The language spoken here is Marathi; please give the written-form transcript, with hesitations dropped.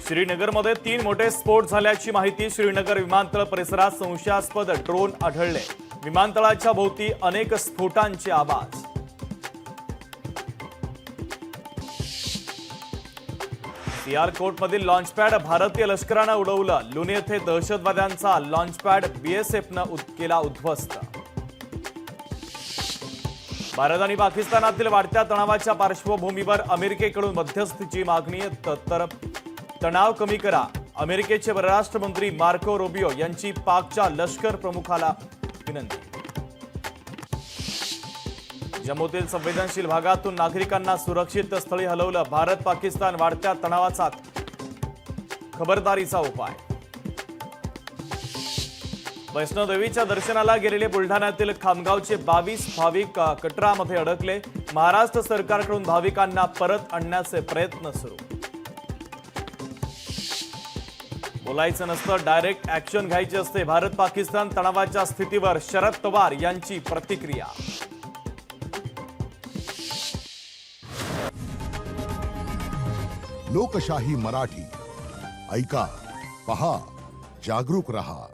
श्रीनगरमध्ये 3 मोठे स्फोट झाल्याची माहिती। श्रीनगर विमानतळ परिसरात संशयास्पद ड्रोन आढळले। विमानतळाच्या भोवती अनेक स्फोटांचे आवाज। सियालकोटमधील लॉन्चपॅड भारतीय लष्करानं उडवलं। लुनी येथे दहशतवाद्यांचा लॉन्चपॅड बीएसएफनं केला उद्ध्वस्त। भारत आणि पाकिस्तानातील वाढत्या तणावाच्या पार्श्वभूमीवर अमेरिकेकडून मध्यस्थीची मागणी। तर तणाव कमी करा, अमेरिकेचे परराष्ट्र मंत्री मार्को रुबियो यांची पाकच्या लष्कर प्रमुखाला विनंती। जम्मूतील संवेदनशील भागातून नागरिकांना सुरक्षित स्थळी हलवलं। भारत पाकिस्तान वाढत्या तणावाचा खबरदारीचा उपाय। वैष्णोदेवीच्या दर्शनाला गेलेले बुलढाण्यातील खामगावचे 22 भाविक कटरामध्ये अडकले। महाराष्ट्र सरकारकडून भाविकांना परत आणण्याचे प्रयत्न सुरू। बोलायचं नसतं, डायरेक्ट ऍक्शन घ्यायची असते। भारत पाकिस्तान तणावाच्या स्थितीवर शरद पवार यांची प्रतिक्रिया। लोकशाही मराठी ऐका, पहा, जागरूक रहा।